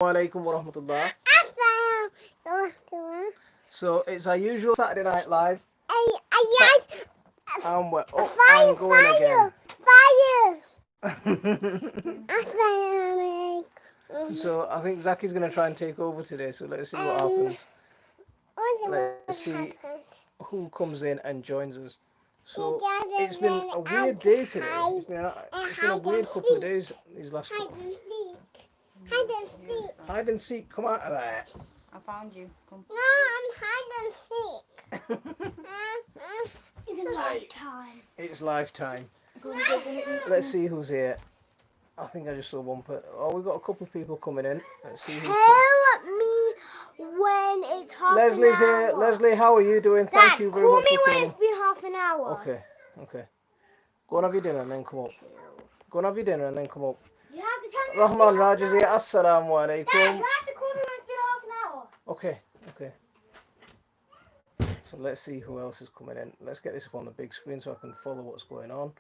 Alaikum wa rahmatullah. So it's our usual Saturday Night Live. And we're up and going again. So I think Zaki's going to try and take over today. So let's see what happens. Let's see who comes in and joins us. So it's been a weird day today. It's been a weird couple of days. These last couple. Hide and seek. Come out of there. I found you. Come. No, I'm hide and seek. It's lifetime. It's lifetime. Let's see who's here. I think I just saw one. We've got a couple of people coming in. Let's see who's Tell me when it's half Leslie's an hour. here. Leslie, how are you doing? Thank you very much for Call me when coming. it's been half an hour. Okay. Go and have your dinner and then come up. Go and have your dinner and then come up. You have to tell me. Rahman Raj is here. Assalamu alaikum. Dad, you have to call me when it's been half an hour. Okay. So let's see who else is coming in. Let's get this up on the big screen so I can follow what's going on.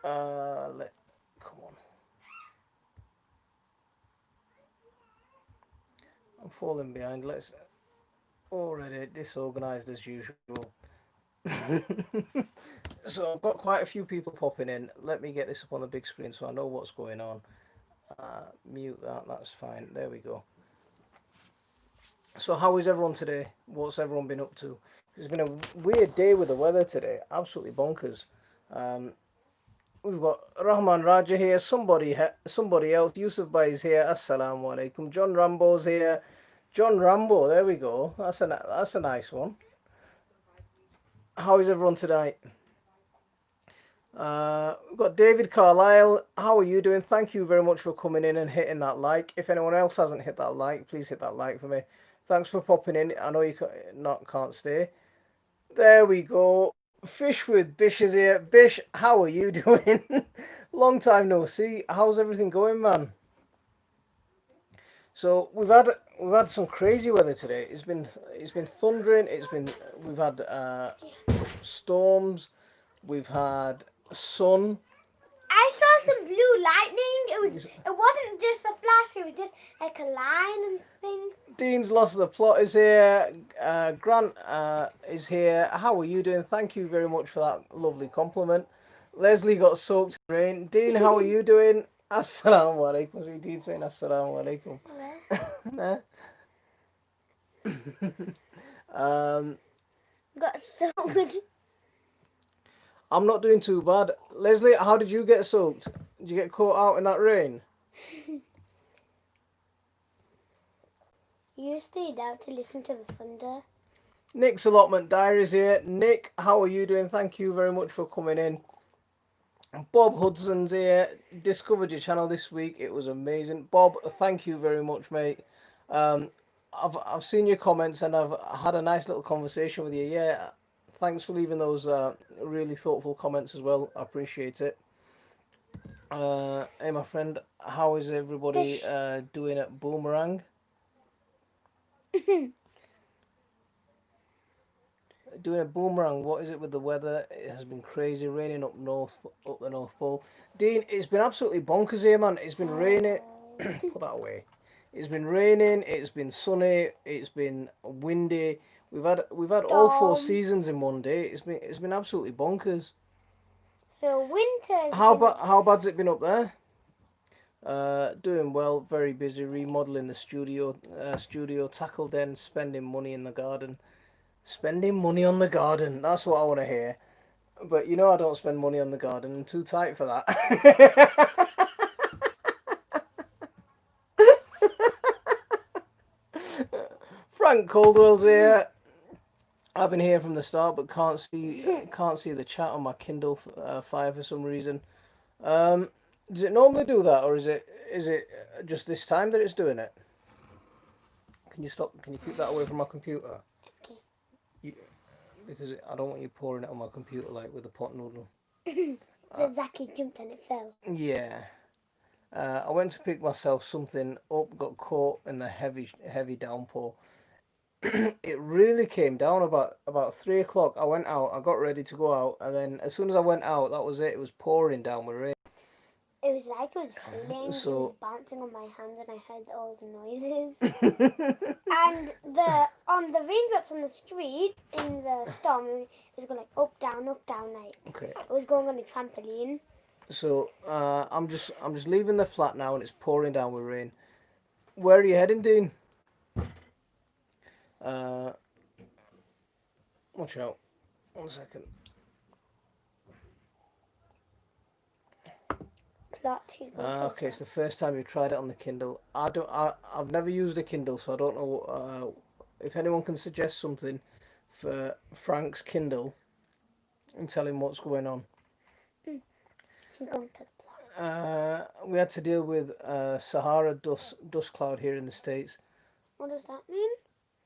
Come on. I'm falling behind. Let's already disorganized as usual. So I've got quite a few people popping in. Let me get this up on the big screen so I know what's going on. Mute that. That's fine. There we go. So how is everyone today? What's everyone been up to? It's been a weird day with the weather today. Absolutely bonkers. We've got Rahman Raja here. Somebody else. Yusuf Bhai is here. Assalamu alaikum. John Rambo's here. John Rambo. There we go. That's a nice one. How is everyone tonight? We've got David Carlisle. How are you doing? Thank you very much for coming in and hitting that like. If anyone else hasn't hit that like, please hit that like for me. Thanks for popping in. I know you can't stay. There we go. Fish with Bish is here. Bish, how are you doing? Long time no see. How's everything going, man? So we've had some crazy weather today. It's been thundering. We've had storms. We've had sun. I saw some blue lightning. It wasn't just a flash. It was just like a line and things. Dean's Lost the Plot is here. Grant is here. How are you doing? Thank you very much for that lovely compliment. Leslie got soaked in rain. Dean, how are you doing? Assalamu alaikum. See Dean saying assalamu alaikum. Got soaked. I'm not doing too bad. Leslie, how did you get soaked? Did you get caught out in that rain? You stayed out to listen to the thunder. Nick's Allotment Diaries here. Nick, how are you doing? Thank you very much for coming in. Bob Hudson's here. Discovered your channel this week. It was amazing. Bob, thank you very much, mate. I've seen your comments and I've had a nice little conversation with you. Yeah, thanks for leaving those really thoughtful comments as well. I appreciate it. Hey, my friend, how is everybody doing at Boomerang? Doing a Boomerang. What is it with the weather? It has been crazy, raining up the North Pole. Dean, it's been absolutely bonkers here, man. It's been raining. Put that away. It's been raining. It's been sunny. It's been windy. We've had all 4 seasons in one day. It's been absolutely bonkers. So winter. How bad's it been up there? Doing well. Very busy remodeling the studio. Tackle den. Spending money in the garden. Spending money on the garden. That's what I want to hear. But you know I don't spend money on the garden. I'm too tight for that. Frank Coldwell's here. I've been here from the start, but can't see the chat on my Kindle Fire for some reason. Does it normally do that, or is it just this time that it's doing it? Can you stop? Can you keep that away from my computer? Because I don't want you pouring it on my computer like with a pot noodle. Zaki jumped and it fell. Yeah. I went to pick myself something up, got caught in the heavy downpour. It really came down about 3 o'clock. I went out, I got ready to go out, and then as soon as I went out, that was it. It was pouring down with rain. It was like it was healing. So- It was bouncing on my hand, and I heard all the noises. And on the raindrops on the street in the storm, it was going like up, down, like Okay. it was going on a trampoline. So I'm just leaving the flat now, and it's pouring down with rain. Where are you heading, Dean? Watch out. 1 second. Okay, it's the first time you've tried it on the Kindle. I've never used a Kindle, so I don't know if anyone can suggest something for Frank's Kindle and tell him what's going on. I'm going to the block. We had to deal with Sahara dust cloud here in the States. What does that mean?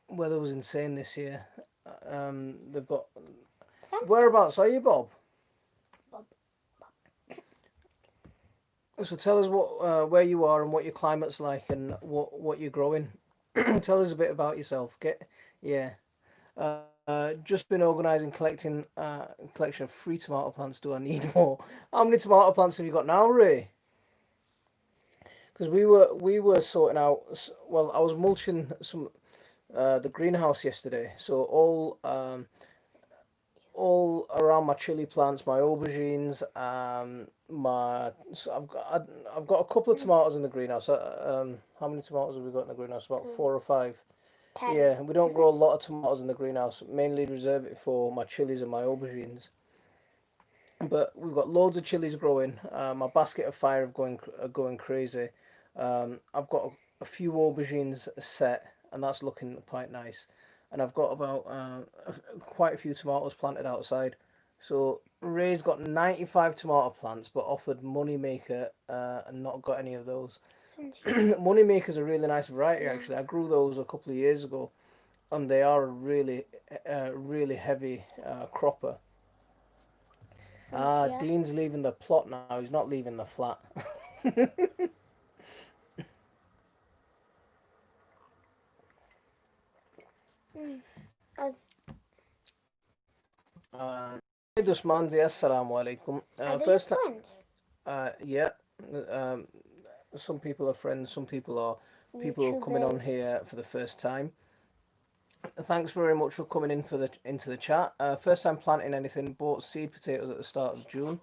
Weather was insane this year. They've got. Sounds Whereabouts are you, Bob? Bob. So tell us where you are and what your climate's like and what you're growing. Tell us a bit about yourself. Just been organising collection of free tomato plants. Do I need more? How many tomato plants have you got now, Ray? Because we were sorting out. Well, I was mulching the greenhouse yesterday, so all around my chili plants, my aubergines, I've got a couple of tomatoes in the greenhouse. How many tomatoes have we got in the greenhouse? About 4 or 5. 10. Yeah, we don't grow a lot of tomatoes in the greenhouse. Mainly reserve it for my chilies and my aubergines. But we've got loads of chilies growing. My basket of fire are going crazy. I've got a few aubergines set, and that's looking quite nice. And I've got about quite a few tomatoes planted outside. So Ray's got 95 tomato plants, but offered Moneymaker and not got any of those. Moneymaker's a really nice variety, actually. I grew those a couple of years ago, and they are a really heavy cropper. Dean's leaving the plot now. He's not leaving the flat. Dusmanzi, assalamu alaikum. Are they First your time, friends? yeah. Um, some people are friends. Some people are people who are coming on YouTubers. here for the first time. Thanks very much for coming into the chat. First time planting anything. Bought seed potatoes at the start of June.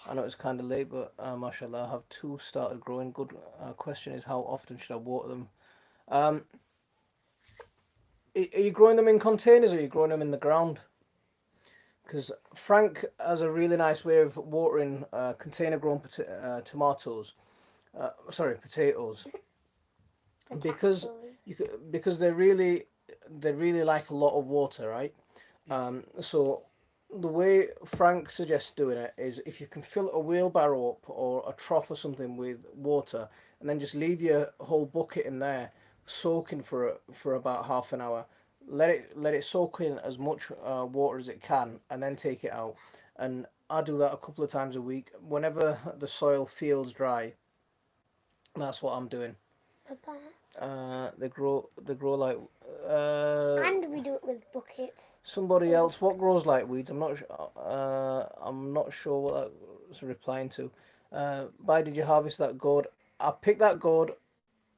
I know it's kind of late, but mashallah, I have 2 started growing. Good question is, how often should I water them? Are you growing them in containers, or are you growing them in the ground? Because Frank has a really nice way of watering container grown tomatoes. Potatoes. Because because they really like a lot of water, right? So the way Frank suggests doing it is, if you can fill a wheelbarrow up or a trough or something with water, and then just leave your whole bucket in there soaking for about half an hour. Let it soak in as much water as it can, and then take it out. And I do that a couple of times a week. Whenever the soil feels dry, that's what I'm doing. They grow like. And we do it with buckets. Somebody else. What grows like weeds? I'm not sure what that's replying to. Why did you harvest that gourd? I picked that gourd.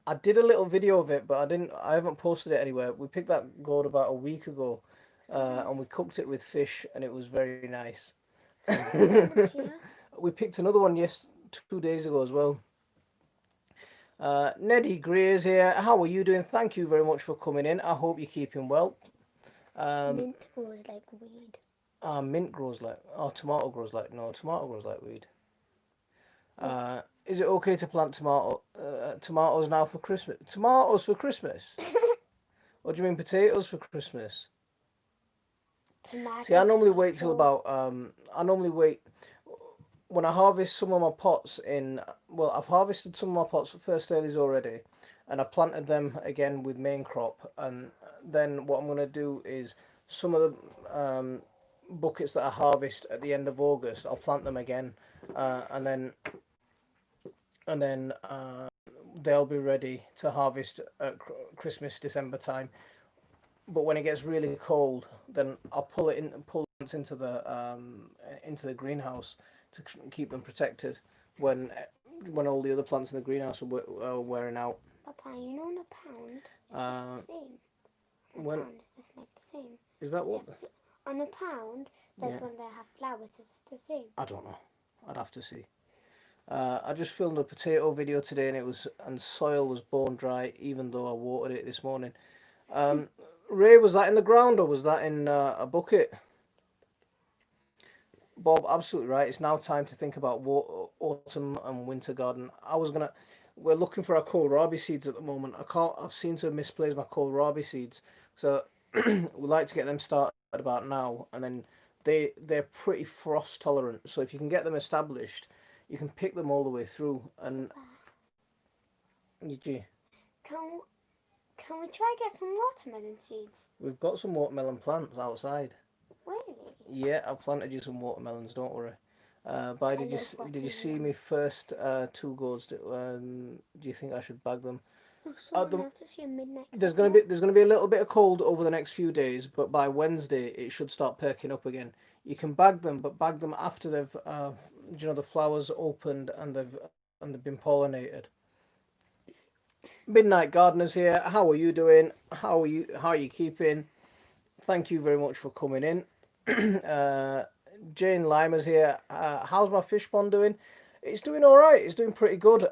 I did a little video of it, but I haven't posted it anywhere. We picked that gourd about a week ago, and we cooked it with fish, and it was very nice. We picked another one 2 days ago as well. Neddy Gray is here. How are you doing? Thank you very much for coming in. I hope you're keeping well. Mint grows like weed. Mint grows like... Oh, tomato grows like... No, tomato grows like weed. Is it okay to plant tomatoes now for Christmas? Tomatoes for Christmas? What do you mean, potatoes for Christmas? See, I normally wait till about... I normally wait... When I harvest some of my pots in... Well, I've harvested some of my pots, first earlies already, and I've planted them again with main crop. And then what I'm going to do is, some of the buckets that I harvest at the end of August, I'll plant them again, and then they'll be ready to harvest at Christmas, December time. But when it gets really cold, then I'll pull it into the greenhouse to keep them protected when when all the other plants in the greenhouse are wearing out. Papa, you know, in a pound, it's Uh, just the same. In a when pound, it's just like the same. is that what? On a pound, Yeah, that's when they have flowers. It's just the same. I don't know. I'd have to see. I just filmed a potato video today, and soil was bone dry, even though I watered it this morning. Ray, was that in the ground or was that in a bucket? Bob, absolutely right. It's now time to think about autumn and winter garden. We're looking for our kohlrabi seeds at the moment. I've seemed to have misplaced my kohlrabi seeds, so we'd like to get them started about now, and then they're pretty frost tolerant. So if you can get them established, you can pick them all the way through. And you, Can Can we try get some watermelon seeds? we've got some watermelon plants outside. Really? Yeah, I've planted you some watermelons. Don't worry. But I did you love did you see watermelon. me first two gourds? Do you think I should bag them? Oh, At someone the, else to see a midnight there's cosmo. gonna be a little bit of cold over the next few days, but by Wednesday it should start perking up again. You can bag them, but bag them after the flowers opened and they've been pollinated. Midnight Gardeners here. How are you doing? How are you keeping? Thank you very much for coming in. Jane Limer's here. How's my fish pond doing? It's doing all right. It's doing pretty good.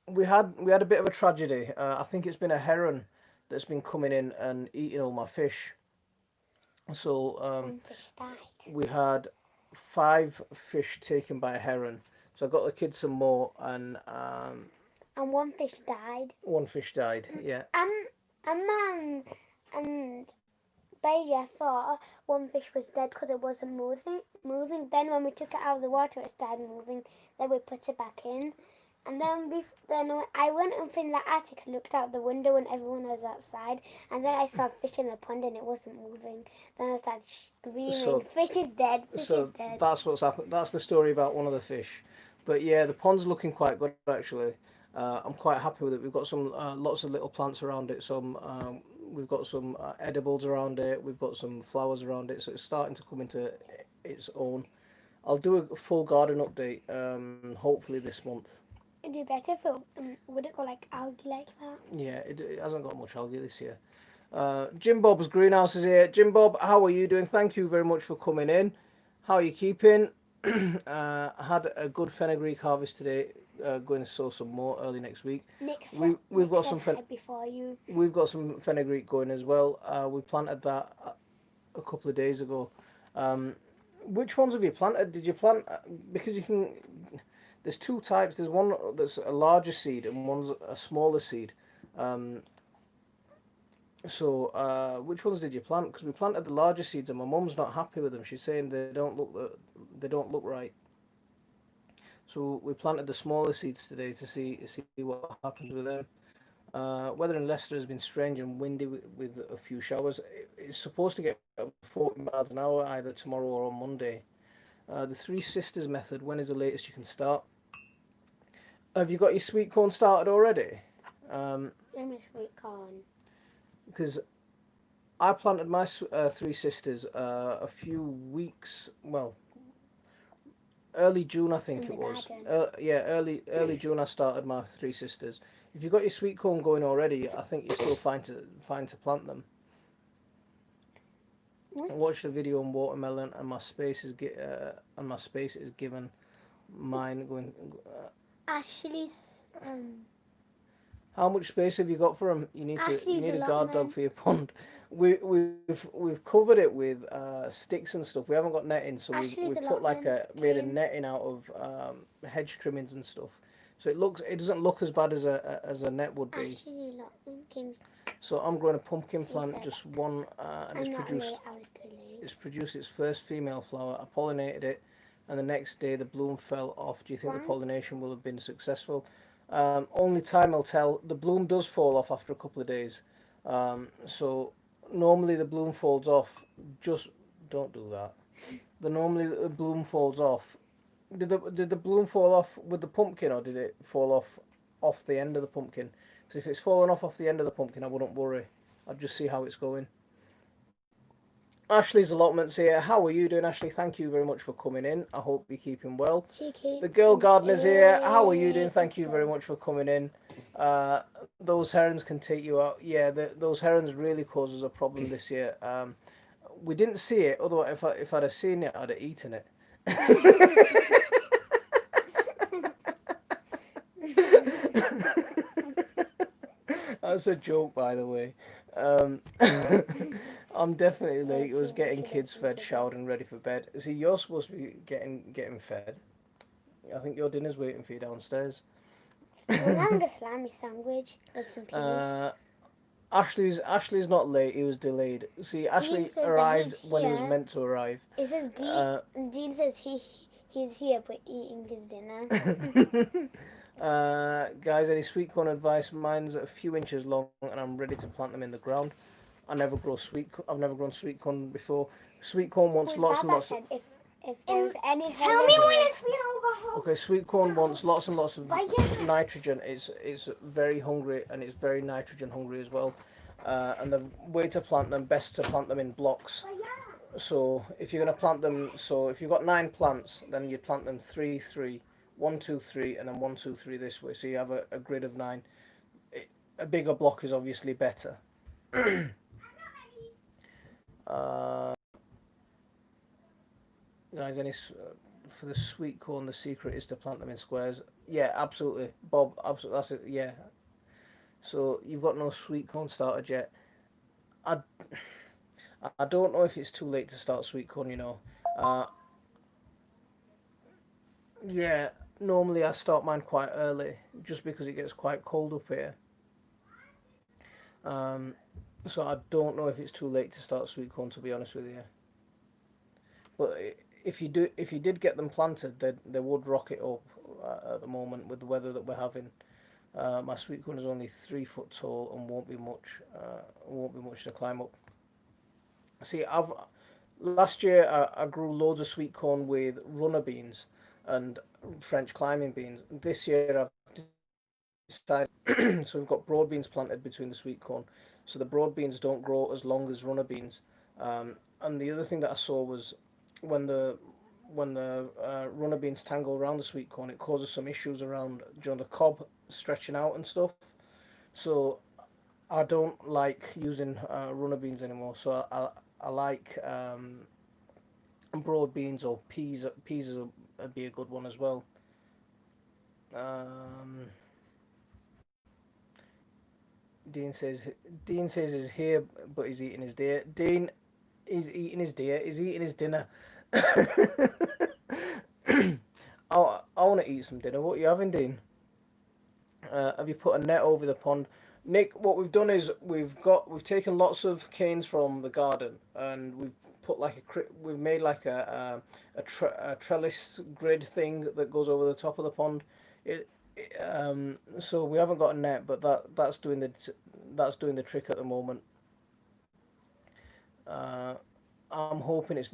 We had a bit of a tragedy. I think it's been a heron that's been coming in and eating all my fish. So One fish died. we had 5 fish taken by a heron. So I got the kids some more, and And one fish died. 1 fish died. Yeah. And Bailey, I thought one fish was dead because it wasn't moving. Then when we took it out of the water, it started moving. Then we put it back in. And then I went up in the attic and looked out the window and everyone was outside. And then I saw a fish in the pond and it wasn't moving. Then I started screaming, So "Fish is dead! Fish is So dead!" that's what's happened. That's the story about one of the fish. But yeah, the pond's looking quite good actually. I'm quite happy with it. We've got some lots of little plants around it. We've got some edibles around it. We've got some flowers around it. So it's starting to come into its own. I'll do a full garden update hopefully this month. It'd be better if it would it go like algae like that. Yeah, it hasn't got much algae this year. Jim Bob's greenhouse is here. Jim Bob, how are you doing? Thank you very much for coming in. How are you keeping? I had a good fenugreek harvest today. Going to sow some more early next week. Nick We've got some said hi before you. we've got some fenugreek going as well. We planted that a couple of days ago. Which ones have you planted? Did you plant because you can? There's 2 types. There's one that's a larger seed and one's a smaller seed. Um, which ones did you plant? Because we planted the larger seeds, and my mum's not happy with them. She's saying they don't look right. So we planted the smaller seeds today to see what happens with them. Weather in Leicester has been strange and windy with a few showers. It's supposed to get up to 40 miles an hour either tomorrow or on Monday. The Three Sisters method. When is the latest you can start? Have you got your sweet corn started already? I miss sweet corn. Because I planted my Three Sisters a few weeks, well, early June I think In it the was. garden. Yeah, early June I started my Three Sisters. If you've got your sweet corn going already, I think you're still fine to plant them. What? I watched a video on watermelon, and my space is given mine going. Ashley's How much space have you got for them? You Ashley's need a guard dog allotment. for your pond. We've covered it with sticks and stuff. We haven't got netting, so Ashley's we've put like allotment made a came. netting out of hedge trimmings and stuff. So it doesn't look as bad as a net would be. Ashley's allotment came. So I'm growing a pumpkin He plant, said, just one, and "I'm not late. I was too late." it's produced its first female flower. I pollinated it, and the next day the bloom fell off. Do you think the Why? pollination will have been successful? Only time will tell. The bloom does fall off after a couple of days. So normally the bloom falls off. Just don't do that. Normally the bloom falls off. Did the bloom fall off with the pumpkin, or did it fall off the end of the pumpkin? Because if it's fallen off the end of the pumpkin, I wouldn't worry. I'd just see how it's going. Ashley's allotments here. How are you doing, Ashley? Thank you very much for coming in. I hope you're keeping well. She keeps The girl gardener's here. How are you doing? Thank it's you very good. much for coming in. Those herons can take you out. Yeah, those herons really caused us a problem this year. We didn't see it. Otherwise, if I'd have seen it, I'd have eaten it. That's a joke, by the way. Um, I'm definitely late. It was getting kids fed, showered, and ready for bed. See, you're supposed to be getting fed. I think your dinner's waiting for you downstairs. We're having a salami sandwich with some peas. uh, Ashley's not late. He was delayed. See, Dean Ashley says that arrived he's when he was here. meant to arrive. It says Uh, Dean says he's here but eating his dinner. guys, any sweet corn advice? Mine's a few inches long, and I'm ready to plant them in the ground. I've never grown sweet corn before. Sweet corn wants Well, lots and Baba lots of. said if there's any Tell me when it's been overhauled. Okay, sweet corn wants lots and lots of But yeah. nitrogen. It's very hungry and it's very nitrogen hungry as well. And the way to plant them, best to plant them in blocks. But yeah. So if you're going to plant them, so if you've got 9 plants, then you plant them 3, 3, 1, 2, 3, and then 1, 2, 3 this way. So you have a grid of 9. A bigger block is obviously better. uh, guys, for the sweet corn, the secret is to plant them in squares. Yeah, absolutely, Bob. Absolutely, that's it. Yeah. So you've got no sweet corn started yet. I, I don't know if it's too late to start sweet corn. Uh, yeah. Normally I start mine quite early, just because it gets quite cold up here. Um, so I don't know if it's too late to start sweet corn, to be honest with you. But if you did get them planted, they would rocket up at the moment with the weather that we're having. My sweet corn is only 3 foot tall and won't be much to climb up. See, I've last year I grew loads of sweet corn with runner beans and French climbing beans. This year I've decided so we've got broad beans planted between the sweet corn, so the broad beans don't grow as long as runner beans. And the other thing that I saw was when the runner beans tangle around the sweet corn, it causes some issues around the cob stretching out and stuff. So I don't like using runner beans anymore. So I like broad beans or peas. Peas would be a good one as well. Um, Dean says Dean says he's here, but he's eating his deer. Dean, he's eating his deer. He's eating his dinner. I want to eat some dinner. What are you having, Dean? Have you put a net over the pond? Nick, what we've done is we've taken lots of canes from the garden and we've put we've made like a trellis grid thing that goes over the top of the pond. So we haven't got a net, but that's doing the trick at the moment. Uh, I'm hoping it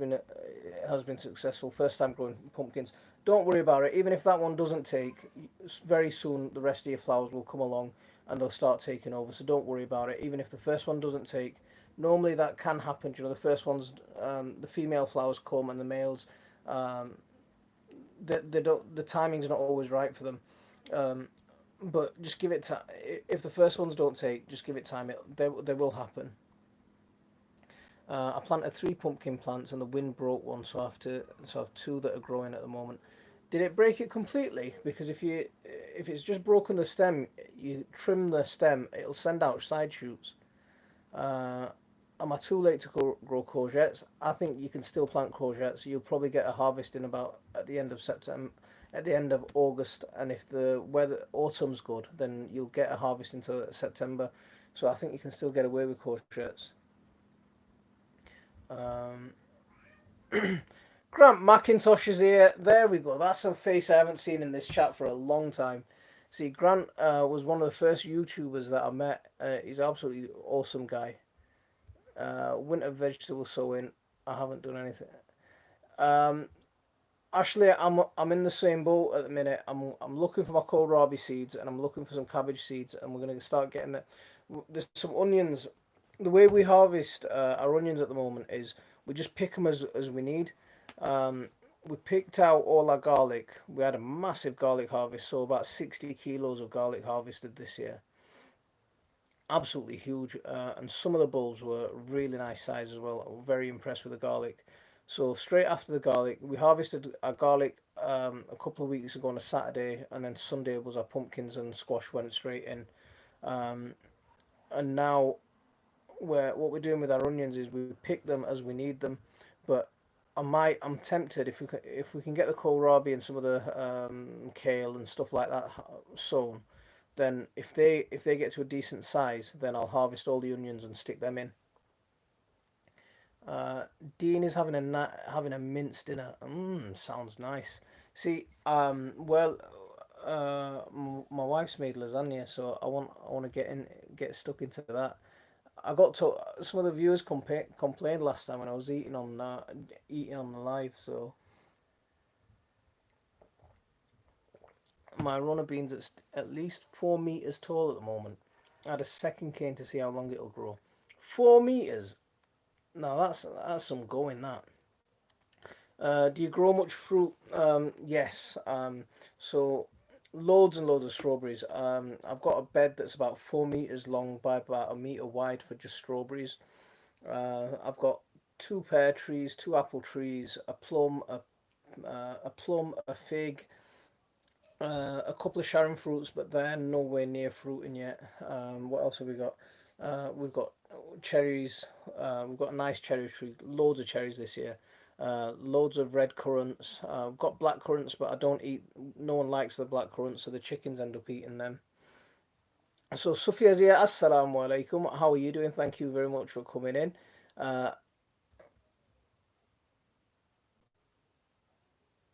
has been successful. First time growing pumpkins. Don't worry about it. Even if that one doesn't take, very soon the rest of your flowers will come along and they'll start taking over. So don't worry about it. Even if the first one doesn't take, normally that can happen. The first ones, the female flowers come and the males, um, they don't. The timing's not always right for them. Um, but just give it time. If the first ones don't take, just give it time. They will happen. I planted 3 pumpkin plants and the wind broke one, so I have two that are growing at the moment. Did it break it completely? Because if it's just broken the stem, you trim the stem, it'll send out side shoots. Uh, am I too late to grow courgettes? I think you can still plant courgettes. You'll probably get a harvest in about at the end of September, at the end of August, and if the weather autumn's good, then you'll get a harvest into September. So I think you can still get away with courgettes. Um, Grant McIntosh is here. There we go. That's a face I haven't seen in this chat for a long time. See, Grant was one of the first YouTubers that I met. He's an absolutely awesome guy. Winter vegetable sowing. I haven't done anything. Um, Actually, I'm in the same boat at the minute. I'm looking for my kohlrabi seeds and I'm looking for some cabbage seeds, and we're gonna start getting it. There's some onions. The way we harvest our onions at the moment is we just pick them as we need. Um, we picked out all our garlic. We had a massive garlic harvest, so about 60 kilos of garlic harvested this year. Absolutely huge, and some of the bulbs were really nice size as well. I'm very impressed with the garlic. So straight after the garlic, we harvested our garlic a couple of weeks ago on a Saturday, and then Sunday was our pumpkins and squash went straight in. Um, and now what we're doing with our onions is we pick them as we need them, but I'm tempted if we can get the kohlrabi and some of the kale and stuff like that sown, then if they get to a decent size, then I'll harvest all the onions and stick them in. Uh, Dean is having a mince dinner. Sounds nice. See, my wife's made lasagna, so I want to get stuck into that. I got to some of the viewers complained last time when I was eating on the live. So my runner beans at least 4 meters tall at the moment. I had a second cane to see how long it'll grow. 4 meters. Now that's some going that. Do you grow much fruit? Yes. So loads and loads of strawberries. I've got a bed that's about 4 meters long by about a meter wide for just strawberries. I've got two pear trees, two apple trees, a plum, a fig, a couple of Sharon fruits, but they're nowhere near fruiting yet. What else have we got? We've got cherries. We've got a nice cherry tree. Loads of cherries this year. Loads of red currants. I've got black currants, but I don't eat. No one likes the black currants, so the chickens end up eating them. So Sufia here, assalamu alaikum. How are you doing? Thank you very much for coming in. Uh,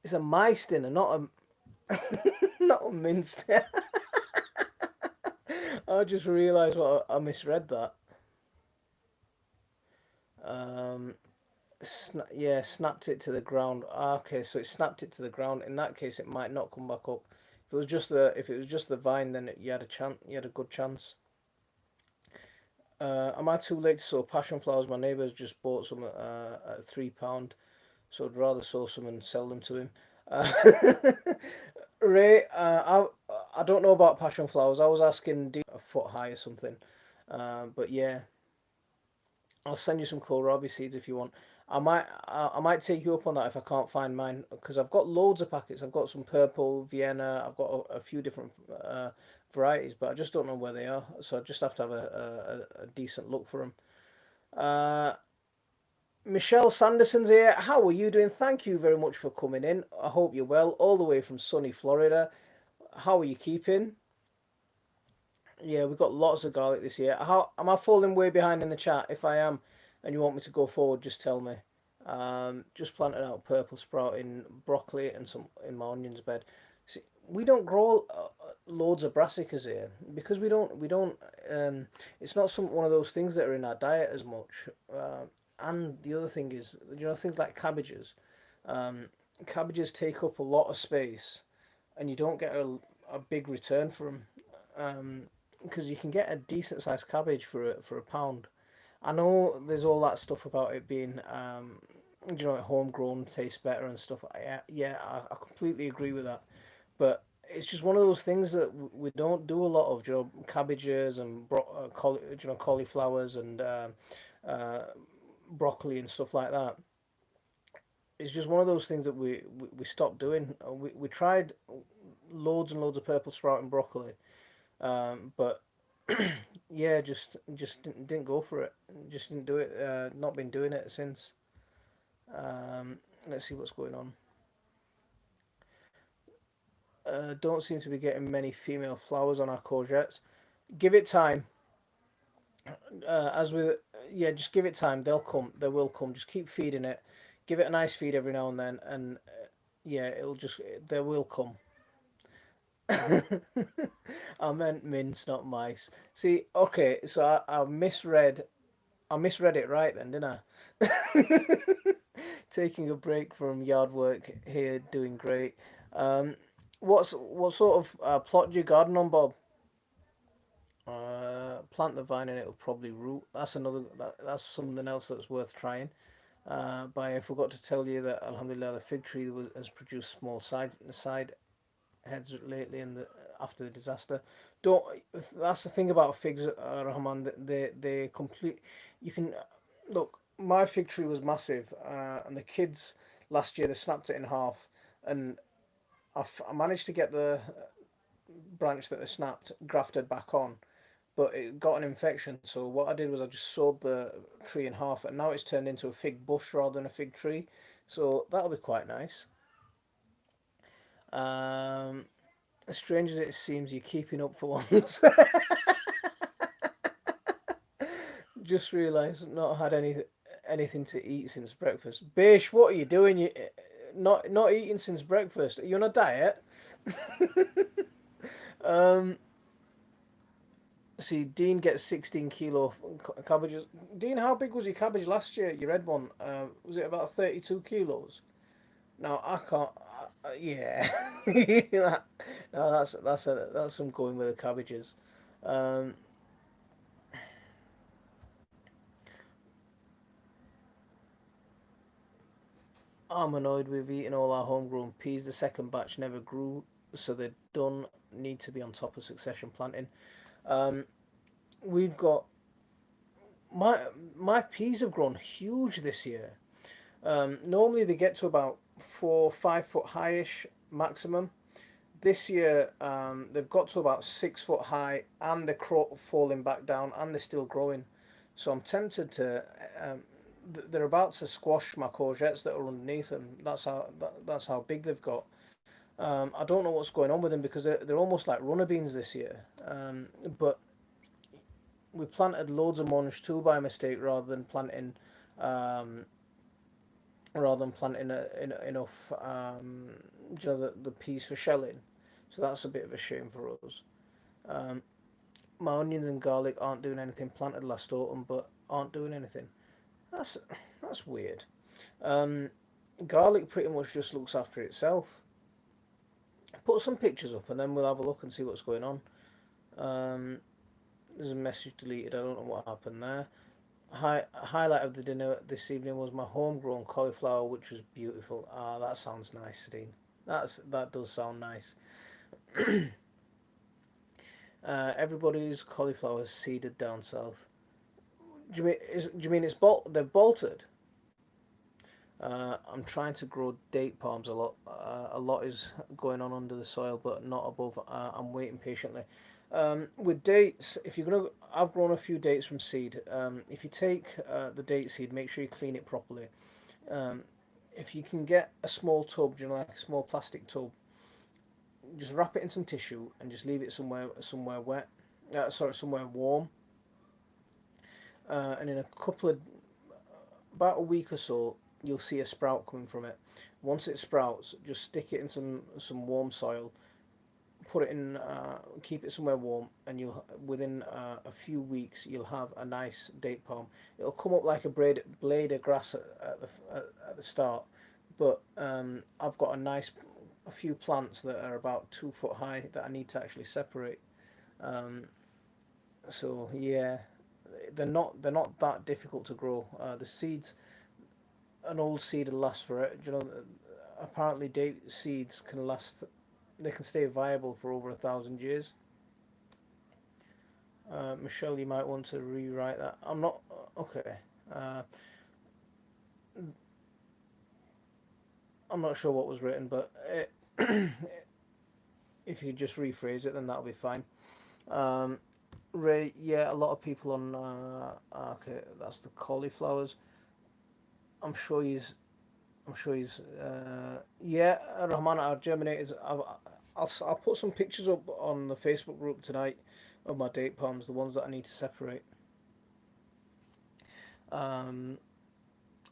it's a mice dinner, not a not a minced. I just realised what I misread that. Um, yeah, snapped it to the ground. Okay, so it snapped it to the ground. In that case, it might not come back up. If it was just the vine, then you had a chance. You had a good chance. Am I too late to sow passion flowers? My neighbour's just bought some at £3, so I'd rather sow some and sell them to him. Uh, Ray, I don't know about passion flowers. I was asking, do you a foot high or something? But yeah, I'll send you some kohlrabi seeds if you want. I might take you up on that if I can't find mine because I've got loads of packets. I've got some purple Vienna. I've got a few different varieties, but I just don't know where they are. So I just have to have a decent look for them. Uh, Michelle Sanderson's here. How are you doing? Thank you very much for coming in. I hope you're well, all the way from sunny Florida. How are you keeping? Yeah, we've got lots of garlic this year. How am I falling way behind in the chat? If I am, and you want me to go forward, just tell me. Just planted out purple sprouting broccoli and some in my onions bed. See, we don't grow loads of brassicas here because we don't. It's not one of those things that are in our diet as much. And the other thing is, things like cabbages. Um, Cabbages take up a lot of space, and you don't get a big return for them. Because you can get a decent sized cabbage for a pound. I know there's all that stuff about it being, homegrown tastes better and stuff. Yeah, yeah, I completely agree with that. But it's just one of those things that we don't do a lot of, cabbages and cauliflowers and uh, broccoli and stuff like that. It's just one of those things that we stopped doing. We tried loads and loads of purple sprouting broccoli, but yeah, just didn't go for it. Just didn't do it. Not been doing it since. Let's see what's going on. Don't seem to be getting many female flowers on our courgettes. Give it time. As with Yeah, just give it time. They'll come. They will come. Just keep feeding it. Give it a nice feed every now and then, and yeah, it'll just they will come. I meant mince, not mice. See, okay, so I misread it right then, didn't I? Taking a break from yard work here, doing great. Um, what sort of plot do you garden on, Bob? Plant the vine and it'll probably root. That's something else that's worth trying. But I forgot to tell you that Alhamdulillah the fig tree has produced small side heads lately in the after the disaster. Don't That's the thing about figs, Rahman. They complete. You can look. My fig tree was massive, and the kids last year they snapped it in half, and I managed to get the branch that they snapped grafted back on, but it got an infection. So what I did was I just sawed the tree in half, and now it's turned into a fig bush rather than a fig tree. So that'll be quite nice. Um, as strange as it seems, you're keeping up for once. Just realised I've not had anything to eat since breakfast. Bish, what are you doing? You not eating since breakfast? Are you on a diet? um, See, Dean gets 16 kilo cabbages. Dean, how big was your cabbage last year? Your red one? Was it about 32 kilos? No, I can't. Yeah, no, that's some going with the cabbages. Um, I'm annoyed we've eaten all our homegrown peas. The second batch never grew, so they don't need to be on top of succession planting. Um, we've got my my peas have grown huge this year. Normally they get to about 4 5 foot highish maximum. This year they've got to about 6 foot high, and they're falling back down, and they're still growing. So I'm tempted to. Um, they're about to squash my courgettes that are underneath them. That's how big they've got. I don't know what's going on with them because they're almost like runner beans this year. But we planted loads of munch too by mistake um, rather than planting enough the peas for shelling. So that's a bit of a shame for us. Um, my onions and garlic aren't doing anything. Planted last autumn, but aren't doing anything. That's that's weird. Um, Garlic pretty much just looks after itself. Put some pictures up, and then we'll have a look and see what's going on. Um, there's a message deleted. I don't know what happened there. Highlight of the dinner this evening was my homegrown cauliflower, which was beautiful. Ah, that sounds nice, Dean. That does sound nice. Everybody's cauliflower is seeded down south. Do you mean they've bolted? I'm trying to grow date palms a lot. A lot is going on under the soil, but not above. I'm waiting patiently. With dates, if you're gonna, I've grown a few dates from seed. If you take the date seed, make sure you clean it properly. Um, if you can get a small tub, like a small plastic tub, just wrap it in some tissue and just leave it somewhere wet. Sorry, somewhere warm. And in a couple of about a week or so, you'll see a sprout coming from it. Once it sprouts, just stick it in some warm soil. Put it in, keep it somewhere warm, and you'll within a few weeks you'll have a nice date palm. It'll come up like a blade of grass at the start, but I've got a few plants that are about 2 foot high that I need to actually separate. Um, so yeah, they're not that difficult to grow. The seeds, an old seed will last for it. Apparently date seeds can last. They can stay viable for over 1,000 years. Michelle, you might want to rewrite that. I'm not okay. Uh, I'm not sure what was written, but if you just rephrase it, then that'll be fine. Um, Ray, yeah, a lot of people on. Okay, that's the cauliflowers. I'm sure he's. I'm sure he's. Yeah, Rahman, our germinators. I'll put some pictures up on the Facebook group tonight of my date palms, the ones that I need to separate. Um,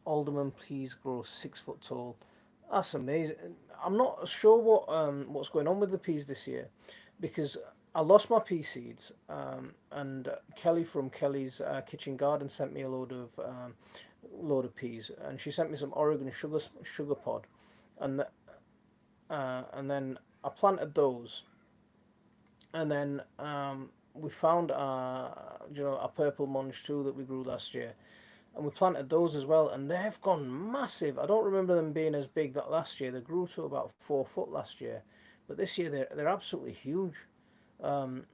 Alderman peas grow 6 foot tall. That's amazing. I'm not sure what's going on with the peas this year, because I lost my pea seeds, and Kelly from Kelly's Kitchen Garden sent me a load of peas, and she sent me some Oregon sugar pod, and and then I planted those, and then we found a purple munch too that we grew last year, and we planted those as well, and they've gone massive. I don't remember them being as big that last year. They grew to about 4 foot last year, but this year they're absolutely huge. Um,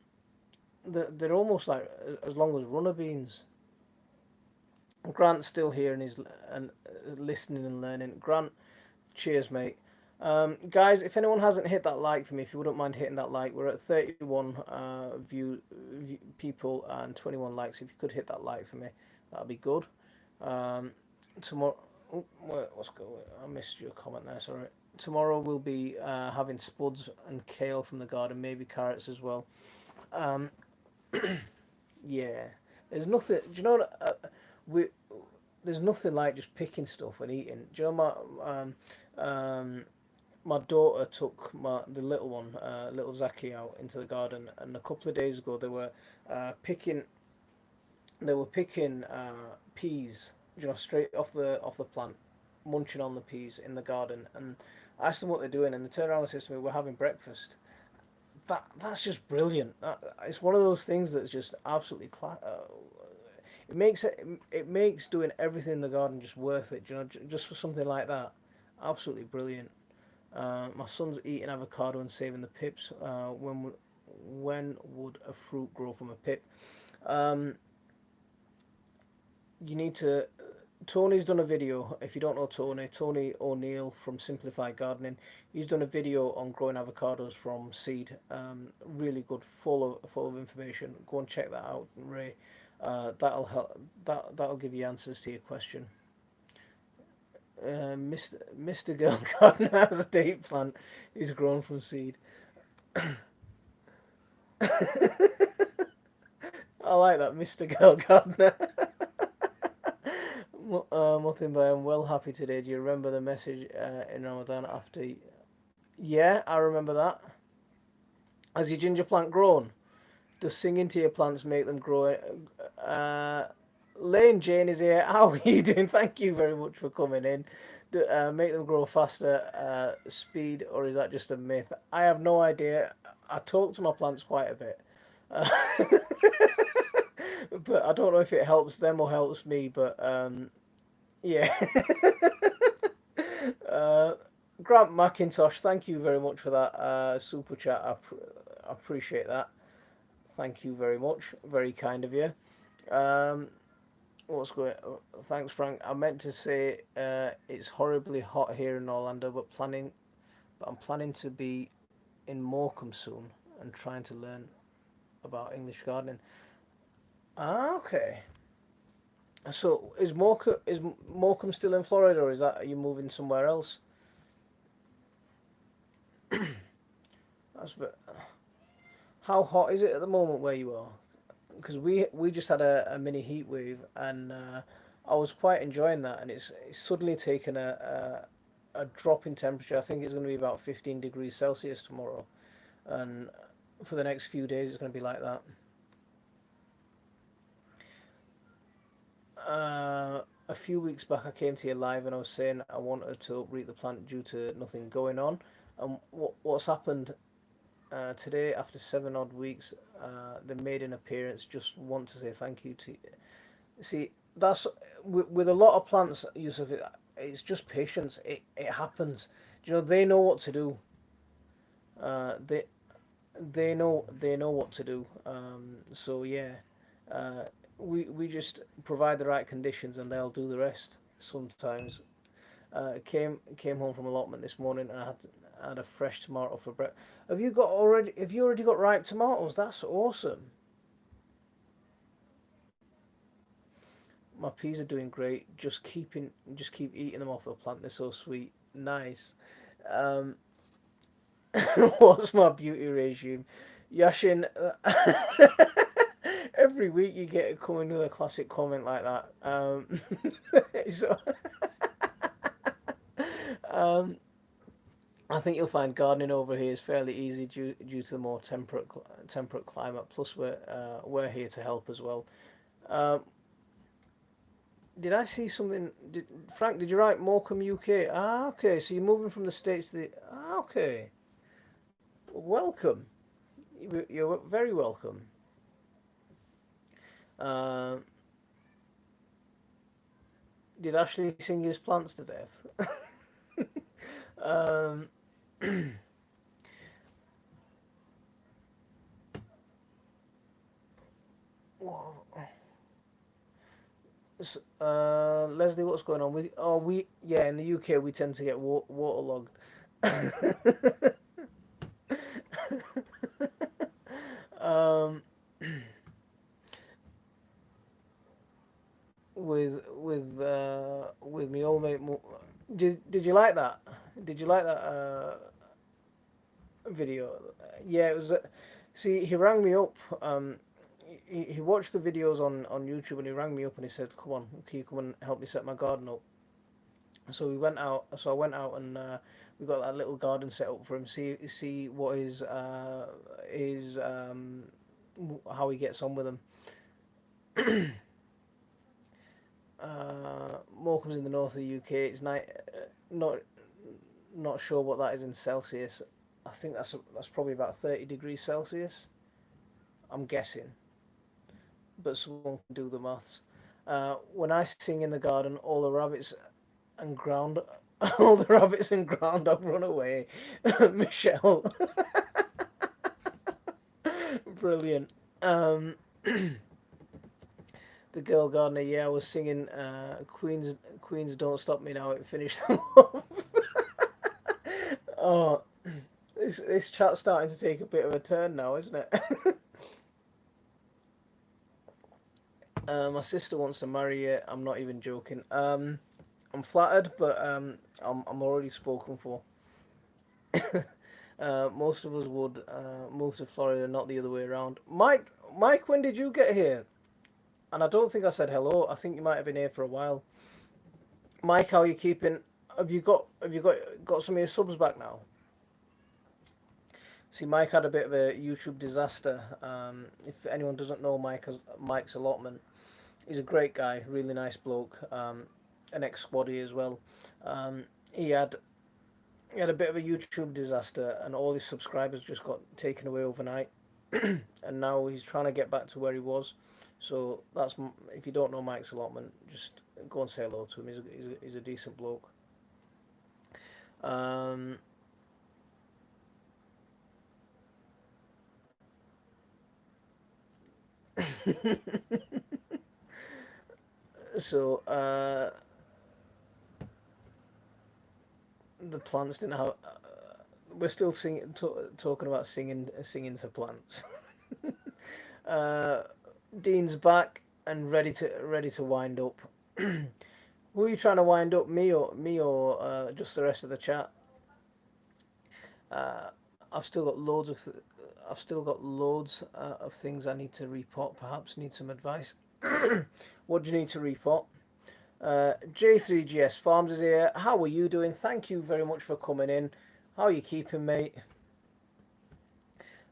they're almost like as long as runner beans. Grant's still here and listening and learning. Grant, cheers, mate. Guys, if anyone hasn't hit that like for me, if you wouldn't mind hitting that like, we're at 31 people and 21 likes. If you could hit that like for me, that'd be good. Um, tomorrow, oh, what's going? I missed your comment there. Sorry. Tomorrow we'll be having spuds and kale from the garden, maybe carrots as well. Um, yeah, there's nothing. Do you know what? We there's nothing like just picking stuff and eating. Do you know my daughter took the little one, little Zaki, out into the garden, and a couple of days ago picking they were picking peas, straight off the plant, munching on the peas in the garden. And I asked them what they're doing, and they turned around and said to me, "We're having breakfast." That's just brilliant. It's one of those things that's just absolutely it makes doing everything in the garden just worth it. Just for something like that, absolutely brilliant. My son's eating avocado and saving the pips. When would a fruit grow from a pip? Um, you need to. Tony's done a video. If you don't know Tony O'Neill from Simplified Gardening, he's done a video on growing avocados from seed. Really good, full of information. Go and check that out, Ray. That'll help. That'll give you answers to your question. Mr. Girl Gardener has a date plant. He's grown from seed. I like that, Mr. Girl Gardener. Mutimba, I'm well happy today. Do you remember the message in Ramadan after? Yeah, I remember that. Has your ginger plant grown? Does singing to your plants make them grow? Lane Jane is here. How are you doing? Thank you very much for coming in. Make them grow faster, speed, or is that just a myth? I have no idea. I talk to my plants quite a bit. Uh, but I don't know if it helps them or helps me. But yeah. uh, Grant McIntosh, thank you very much for that super chat. I appreciate that. Thank you very much. Very kind of you. Um, what's going? Thanks, Frank. I meant to say it's horribly hot here in Orlando, but I'm planning to be in Morecambe soon and trying to learn about English gardening. Ah, okay. So is Morecambe still in Florida, or are you moving somewhere else? That's how hot is it at the moment where you are? Because we just had a mini heat wave, and I was quite enjoying that, and it's suddenly taken a drop in temperature. I think it's going to be about 15 degrees Celsius tomorrow, and for the next few days it's going to be like that. A few weeks back I came to you live and I was saying I wanted to uproot the plant due to nothing going on, and what's happened today, after 7 odd weeks, they made an appearance. Just want to say thank you to. See, that's with a lot of plants, Yusuf. It's just patience. It happens. They know what to do. Uh, they they know what to do. So yeah, uh, we just provide the right conditions and they'll do the rest. Sometimes. Came home from allotment this morning and I had a fresh tomato for breakfast. Have you already got ripe tomatoes? That's awesome. My peas are doing great. Just keep eating them off the plant. They're so sweet. Nice. Um, what's my beauty regime? Yashin, every week you get coming with a classic comment like that. So, um, I think you'll find gardening over here is fairly easy due to the more temperate climate. Plus, we're here to help as well. Um, did I see something? Frank, did you write Morecambe, UK? Ah, okay. So you're moving from the States to the. Ah, okay. Welcome. You're very welcome. Um, Did Ashley sing his plants to death? um, Leslie, what's going on with? Oh, yeah, in the UK we tend to get waterlogged. um, with me old mate. Did you like that? Did you like that video? Yeah, it was. See, he rang me up. He watched the videos on YouTube and he rang me up and he said, "Come on, can you come and help me set my garden up?" So we went out. So I went out and we got that little garden set up for him. See what his how he gets on with them. Morecambe's in the north of the UK. It's not sure what that is in Celsius. I think that's probably about 30 degrees Celsius. I'm guessing, but someone can do the maths. When I sing in the garden, all the rabbits and ground, all the rabbits and groundhog run away. Michelle, brilliant. The girl gardener. Yeah, I was singing Queens Don't Stop Me Now. It finished them off. Oh, this chat's starting to take a bit of a turn now, isn't it? My sister wants to marry you. I'm not even joking. I'm flattered, but I'm already spoken for. Most of us would move to Florida, not the other way around. Mike, when did you get here? And I don't think I said hello. I think you might have been here for a while. Mike, how are you keeping? Have you got some of your subs back now? See, Mike had a bit of a YouTube disaster. If anyone doesn't know Mike's allotment, he's a great guy, really nice bloke, an ex-squaddy as well. He had a bit of a YouTube disaster, and all his subscribers just got taken away overnight, and now he's trying to get back to where he was. So that's if you don't know Mike's allotment, just go and say hello to him. He's a decent bloke. Um, so the plants didn't have. We're still talking about singing to plants. uh, Dean's back and ready to wind up. Who are you trying to wind up? Me or just the rest of the chat? Uh, I've still got loads of things I need to repot. Perhaps need some advice. What do you need to repot? J3GS Farms is here. How are you doing? Thank you very much for coming in. How are you keeping, mate?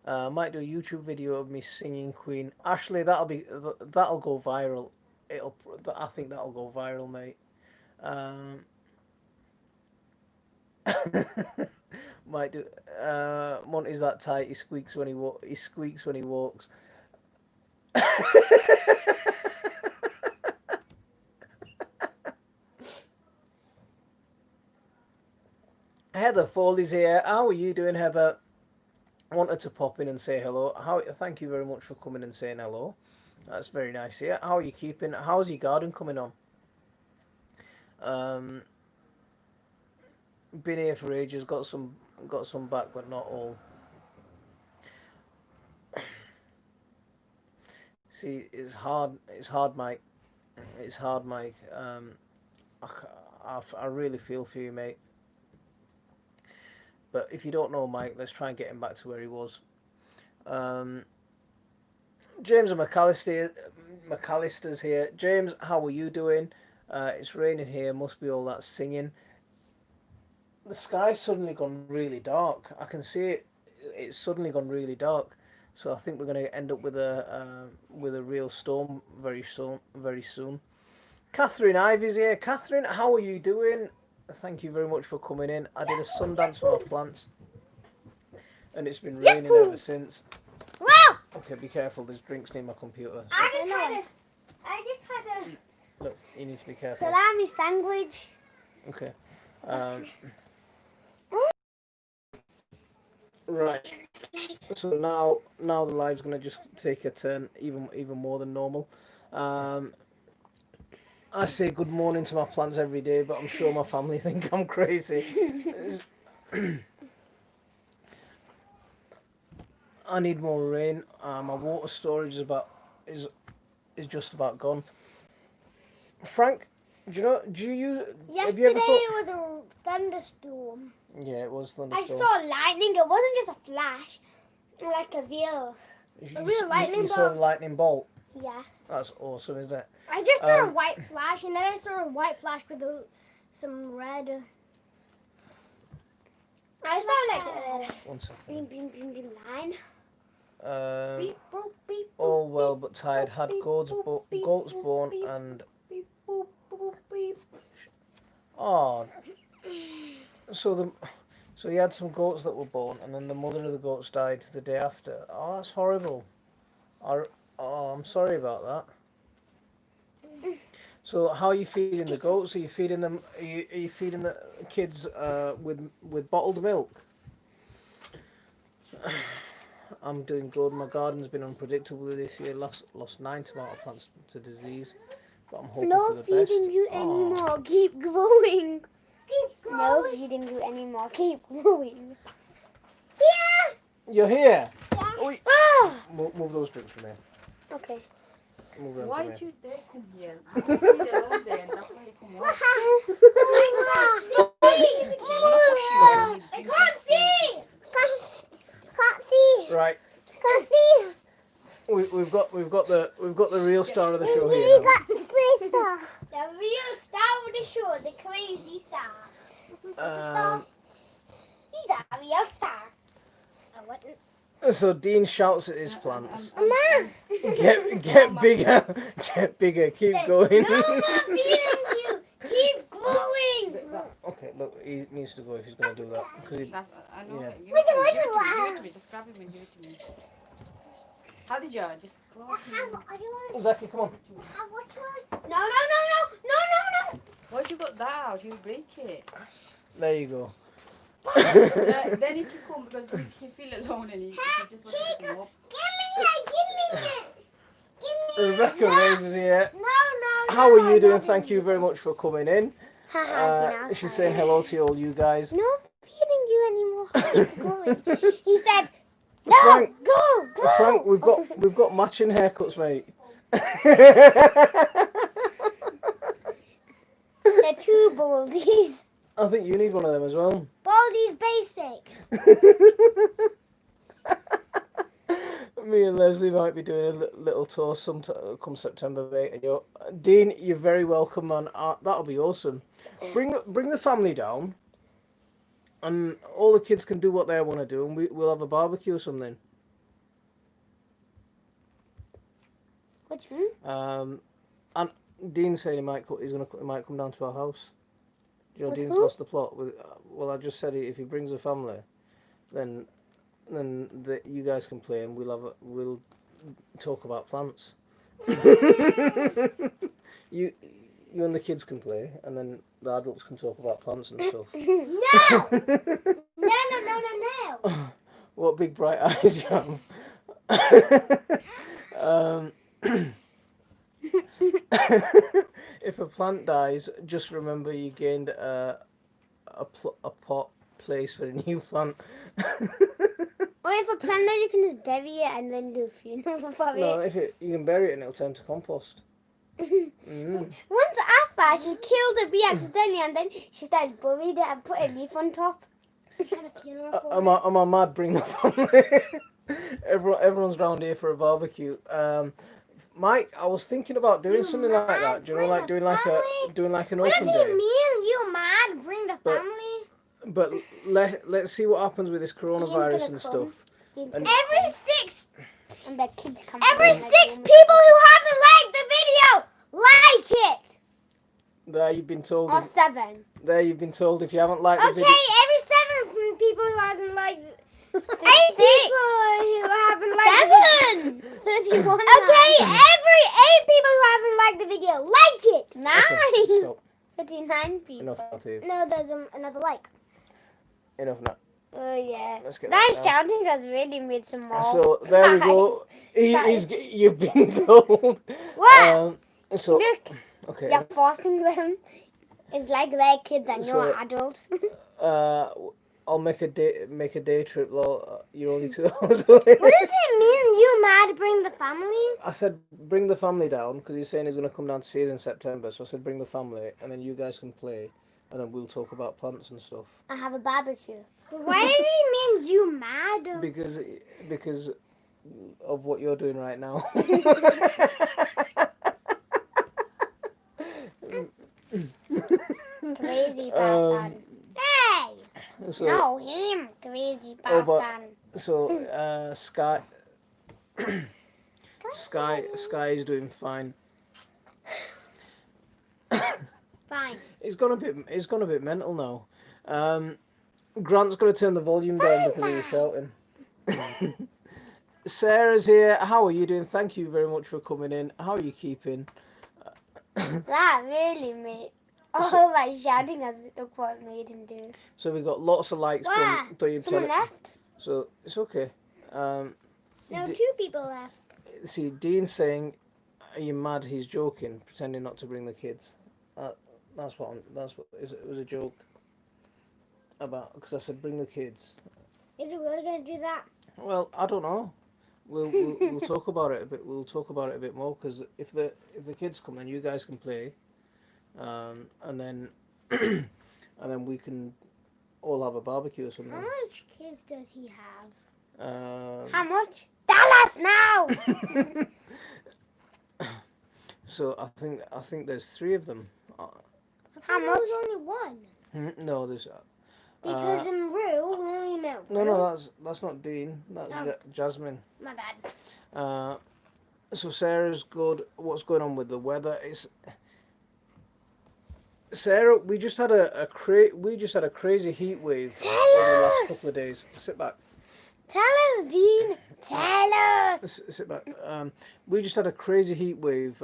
Might do a YouTube video of me singing Queen. Ashley, that'll go viral. I think that'll go viral, mate. Might do. Monty's that tight. He squeaks when he walks. Heather Foley's here. How are you doing, Heather? I wanted to pop in and say hello. Thank you very much for coming and saying hello. That's very nice here. How are you keeping? How's your garden coming on? Um, been here for ages. Got some back, but not all. See, it's hard. It's hard, Mike. It's hard, Mike. I really feel for you, mate. But if you don't know Mike, let's try and get him back to where he was. James McAllister's here. James, how are you doing? It's raining here. Must be all that singing. The sky's suddenly gone really dark. I can see it. It's suddenly gone really dark. So I think we're going to end up with a real storm very soon. Very soon. Catherine Ivy's here. Catherine, how are you doing? Thank you very much for coming in. I did a Sundance for my plants, and it's been raining ever since. Wow! Okay, be careful. There's drinks near my computer. I just had a. Look, you need to be careful. Salami sandwich. Okay. Right. So now the live's gonna just take a turn even more than normal. I say good morning to my plants every day, but I'm sure my family think I'm crazy. I need more rain. My water storage is just about gone. Frank, do you have you Yesterday ever thought? it was a thunderstorm. Yeah, it was I thunderstorm. saw lightning. It wasn't just a flash, like a real lightning You saw the bolt. lightning bolt. Yeah. That's awesome, isn't it? I just saw a white flash, and then I saw a white flash with some red. I saw like One a second. green line. Um, Beep, boop, beep, all boop, well beep, but tired. boop, Had beep, goats, boop, beep, goats boop, born beep, and beep, boop, boop, beep. oh, so you had some goats that were born, and then the mother of the goats died the day after. Oh, that's horrible. I'm sorry about that. So how are you feeding the goats? Are you feeding them? Are you feeding the kids with bottled milk? I'm doing good. My garden's been unpredictable this year. Lost 9 tomato plants to disease, but I'm hoping for No the best. feeding you anymore. Keep growing. No feeding you anymore. Keep growing. Yeah. You're here. Yeah. Oi. Ah. Move those drinks from here. Okay. Move them Why from did here. you dare come here? You feed alone there, and that's why you come out. I can't see. Can't see. Right. Can't see. We've got the real star of the show here now. The real star of the show, the crazy star. He's a real star. So Dean shouts at his plants. Mom. Get bigger, get bigger. Keep going. No, I'm not feeding you. Keep growing. Okay, look, he needs to go if he's going to do that. Because I know. Yeah. Give it to me. Just grab him and give it to me. How did you? Just grab him. Zaki, come on. No. Why'd you got that out? You'll break it. There you go. They need to come because he feel alone and he just wants to come up. Give me it. Rebecca raises here. No. How are you doing? Thank you very much for coming in. Haha, She's saying hello to all you guys. no feeding you anymore. Keep going. He said, no, Frank, go. Frank, we've got matching haircuts, mate. They're two baldies. I think you need one of them as well. Baldies basics. Me and Leslie might be doing a little tour come September, mate. And Dean, you're very welcome, man. That'll be awesome. Bring the family down, and all the kids can do what they want to do, and we'll have a barbecue or something. What do you mean? And Dean saying he might come down to our house. You know, With Dean's who? lost the plot. Well, I just said if he brings a family, then you guys can play and we'll talk about plants. you and the kids can play, and then the adults can talk about plants and stuff. No. What big bright eyes you have. If a plant dies, just remember you gained a pot place for a new plant. Or if a plant dies, you can just bury it and then do a funeral for No, it. you can bury it and it'll turn to compost. Once Afra, she killed a bee accidentally and then she started buried it and put a leaf on top. Am I mad? Bring the family. Everyone's round here for a barbecue. Mike, I was thinking about doing something like that. Do you know, like doing like an What open does day. he mean? You mad? Bring the family? But let's see what happens with this coronavirus and stuff. And Every 6 people who haven't liked the video, like it. there you've been told. Or 7. There you've been told if you haven't liked the Okay, video. every 7 people who haven't liked 8 people who haven't liked 7. 31. Okay, every people who haven't liked the video. Like it. Okay, stop. 39 people. Enough now, Steve. No, there's another like. Enough now. Oh yeah. Let's get That that down. shouting has really made some more. So there we go. Guys. You've been told. What? So Look, okay. you're forcing them. It's like they're kids and So- you're adults. I'll make a day trip. Lol. You're only 2 hours away. What does it mean? You mad? Bring the family? I said bring the family down because he's saying he's going to come down to see us in September. So I said bring the family, and then you guys can play, and then we'll talk about plants and stuff. I have a barbecue. Why does it mean you mad? Because of what you're doing right now. Crazy person. Hey! So, No, him. Crazy Oh, but- person. So Sky is doing fine. Fine. It's gone a bit mental now. Grant's got to turn the volume down because he was shouting. Sarah's here. How are you doing? Thank you very much for coming in. How are you keeping? That really made all my shouting as look what it made him do. So we got lots of likes Where? from Doyib Someone Tele- left? So it's okay. No, D- 2 people left. See, Dean's saying, "Are you mad?" He's joking, pretending not to bring the kids. It was a joke. Because I said bring the kids. Is it really going to do that? Well, I don't know. We'll talk about it a bit. We'll talk about it a bit more because if the kids come, then you guys can play, and then we can all have a barbecue or something. How much kids does he have? How much? Tell us now! So I think there's 3 of them. How There much? was only one. No, there's. Because in Rue, we only know. No, that's not Dean. That's Oh. Jasmine. My bad. So Sarah's good. What's going on with the weather? Sarah, we just had a crazy heat wave Tell over the last us! couple of days. Sit back. Tell us, Dean. Tell us. Sit back. We just had a crazy heat wave,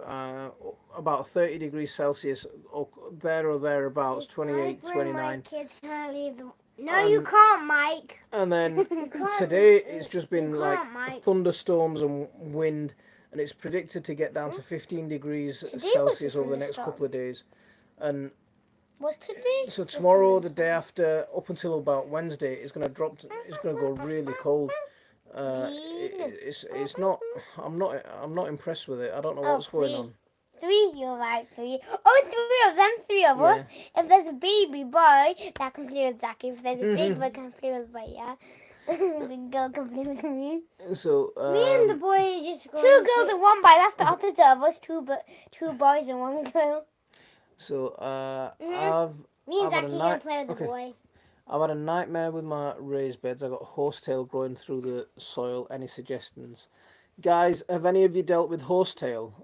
about 30 degrees Celsius, or thereabouts, 28, My 29. kids can't leave the... No, you can't, Mike. And then You can't. today it's just been You like can't, Mike. thunderstorms and wind, and it's predicted to get down to 15 degrees Today was Celsius a over the next thunderstorm. couple of days. And What's today? so tomorrow, the day after, up until about Wednesday, it's going to drop. It's going to go really cold. It's not. I'm not impressed with it. I don't know what's going please. on. 3, you're right, 3. Oh, 3 of them, 3 of us. If there's a baby boy, that can play with Zach. If there's a big boy, can play with Baya. Big girl can play with me. So Me and the boy is just going 2 girls and 1 boy. That's the opposite of us. 2 boys and 1 girl. So Me and I've had a Zachy night- can play with the okay. boy. I've had a nightmare with my raised beds. I got horsetail growing through the soil. Any suggestions, guys? Have any of you dealt with horsetail?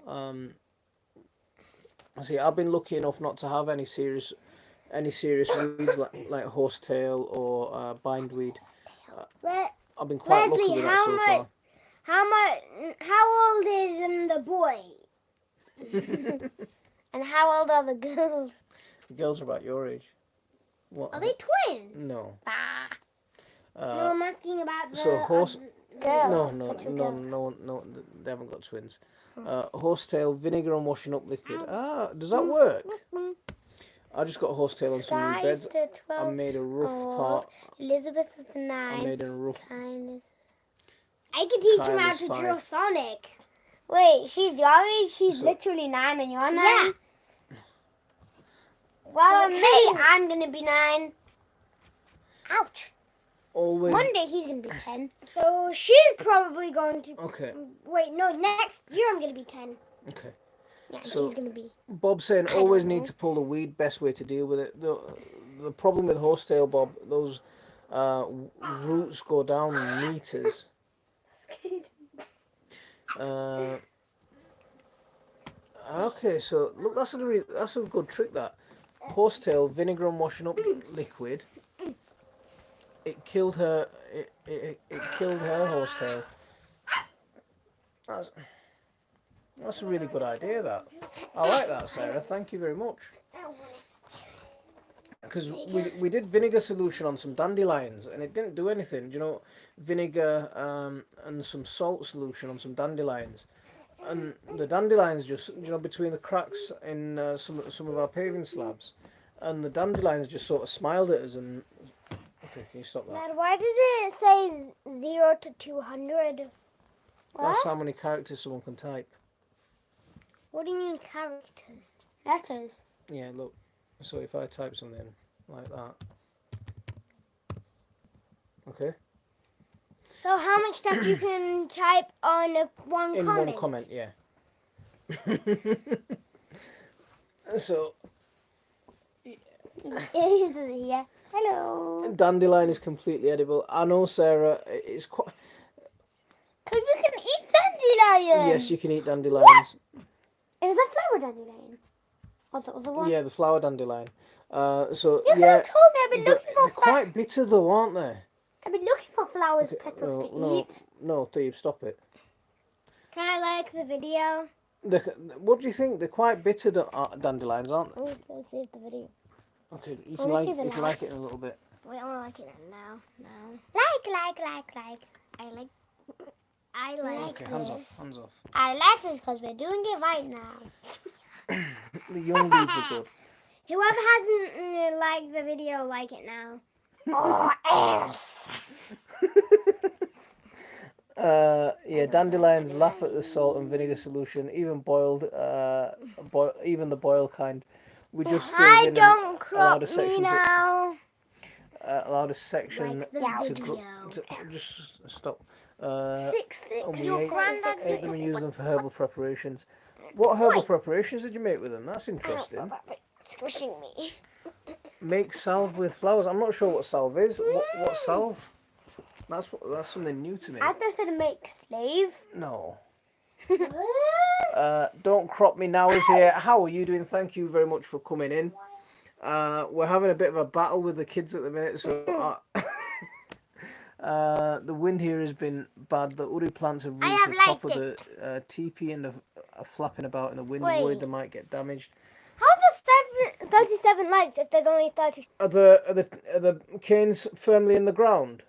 See, I've been lucky enough not to have any serious weeds like horsetail or bindweed. Let, I've been quite lucky Leslie, with that so far. how old is the boy? And how old are the girls? The girls are about your age. What? Are they twins? No. Ah, No, Uh, I'm asking about the... so horse- girls. no, Two no, girls. no, they haven't got twins. Horsetail, vinegar and washing up liquid. Does that work? I just got horsetail on some new Sky beds. is the I 12. made a rough old. part. Elizabeth is the I 9. made a rough. Kindness. I can teach him Kyle how is to 5. draw Sonic. Wait, she's your age? She's So- literally 9 and you're 9? Yeah. Well, So me, can- I'm going to be 9. Ouch. Always. One day he's going to be 10. So she's probably going to... Okay, Wait, no, next year I'm going to be 10. okay. Yeah, So- she's going to be. Bob saying I don't always know. need to pull the weed. Best way to deal with it. The problem with horsetail, Bob, those roots go down meters. Okay, so look, that's a good trick. That horsetail, vinegar and washing up liquid. It killed her. It killed her horsetail. That's a really good idea, that. I like that, Sarah. Thank you very much. Because we did vinegar solution on some dandelions and it didn't do anything. Do you know, vinegar and some salt solution on some dandelions. And the dandelions just, between the cracks in some of our paving slabs. And the dandelions just sort of smiled at us and... Okay, can you stop that? Dad, why does it say 0 to 200? That's how many characters someone can type. What do you mean characters? Letters. Yeah, look. So if I type something like that. Okay. So how much stuff you can type on one In comment? one comment, yeah. So, Yeah. Hello. dandelion is completely edible. I know, Sarah, it's quite... Because you can eat dandelion. Yes, you can eat dandelions. Is that flower dandelion? Or the other one? Yeah, the flower dandelion. So, You could yeah, have told me. I've been but looking for they're quite bitter though, aren't they? I've been looking for flowers, Okay, petals to no, eat. no, Steve, stop it. Can I like the video? What do you think? They're quite bitter dandelions, aren't they? Oh, let's save the video. Okay, you I can wanna see the you can like it in a little bit. Wait, I want to like it now. Like. I like Okay, this. hands off, hands off. I like this because we're doing it right now. The young dudes are good. Whoever hasn't liked the video, like it now. Or else. Yeah, dandelions laugh at the salt and vinegar solution, even boiled, even the boiled kind. We just Hi, gave in don't and crop allowed a me section now. allowed a section Like the to video. just stop. 6 And we Your ate granddad them and used them for herbal preparations. What herbal preparations did you make with them? That's interesting. Squishing me. Make salve with flowers. I'm not sure what salve is. What salve? That's something new to me. I thought it make slave. No. Don't crop me now is here. How are you doing? Thank you very much for coming in. We're having a bit of a battle with the kids at the minute, so the wind here has been bad. The uri plants have reached the top of the teepee and are flapping about in the wind. I'm worried they might get damaged. How does 37 likes if there's only 30? Are the canes firmly in the ground?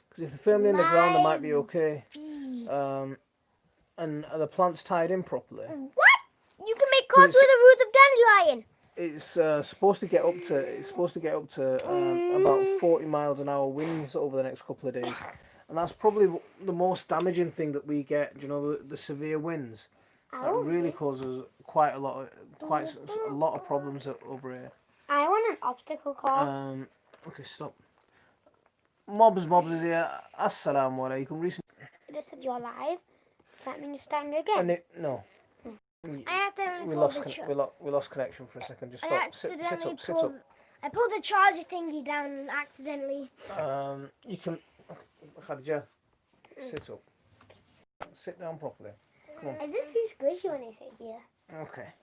Because if they're firmly in the ground, they might be okay. And are the plants tied in properly? What? You can make cards with the roots of dandelion. It's supposed to get up to about 40 miles an hour winds over the next couple of days, and that's probably the most damaging thing that we get. You know, the severe winds that really causes quite a lot of problems over here. I want an obstacle course. Okay, stop. Mobs is here. Assalamu alaikum. Recently, This said you're live. Does that mean you're starting again? no. I accidentally We pulled we lost connection for a second. Just I stop. accidentally Sit up. I pulled the charger thingy down accidentally. You can, Khadija, sit up. Sit down properly. Come on. I just see squishy when I sit here. Okay.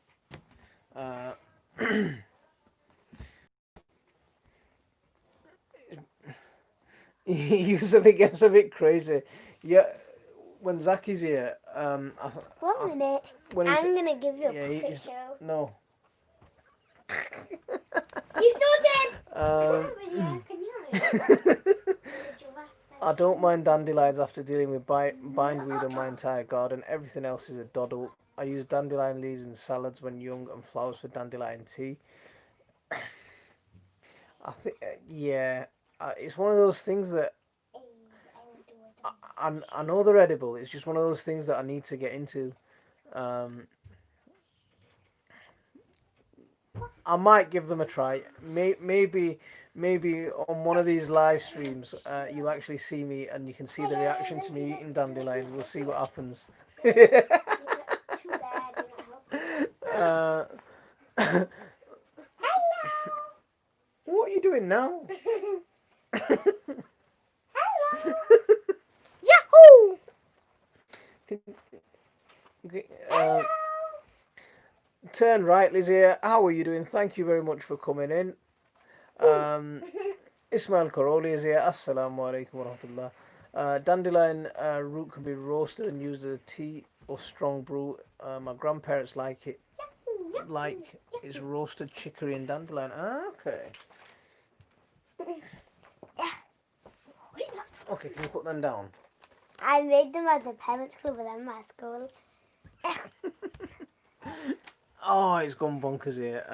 It gets a bit crazy. Yeah, when Zaki's here, 1 minute. when I'm gonna give you a yeah, puppet show. no. You snorted! I don't mind dandelions after dealing with bindweed on my entire garden. Everything else is a doddle. I use dandelion leaves in salads when young and flowers for dandelion tea. I think, yeah, it's one of those things that I know they're edible. It's just one of those things that I need to get into. I might give them a try. Maybe on one of these live streams, you'll actually see me and you can see the reaction to me eating dandelions. We'll see what happens. What are you doing now? Yahoo! Turn right, Lizzie. How are you doing? Thank you very much for coming in. Ismail Karoli is here. Assalamu alaikum wa rahmatullah. Dandelion root can be roasted and used as a tea or strong brew. my grandparents like it. Like it's roasted chicory and dandelion. Ah, okay. Okay, can you put them down? I made them at the parents' club with them at school. Oh, it's gone bonkers here.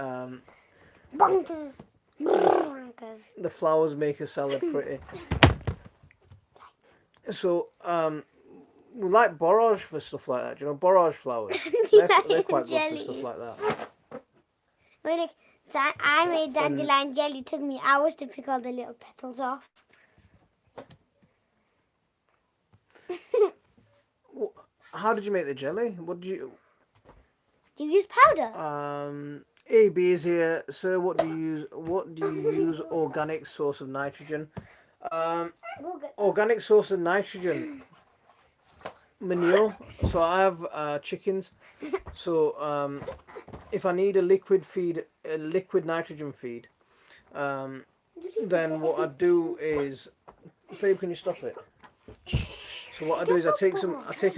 Bonkers. Bonkers. The flowers make a salad pretty. So, we like borage for stuff like that. Do you know borage flowers? They're quite good for stuff like that. Really, so I made dandelion jelly. It took me hours to pick all the little petals off. How did you make the jelly? What did you? Do you use powder? AB is here, sir. What do you use? What do you use? Organic source of nitrogen. Organic source of nitrogen. Manure. So I have chickens. So if I need a liquid feed, a liquid nitrogen feed, then what I do is, babe, can you stop it? So what I do is I take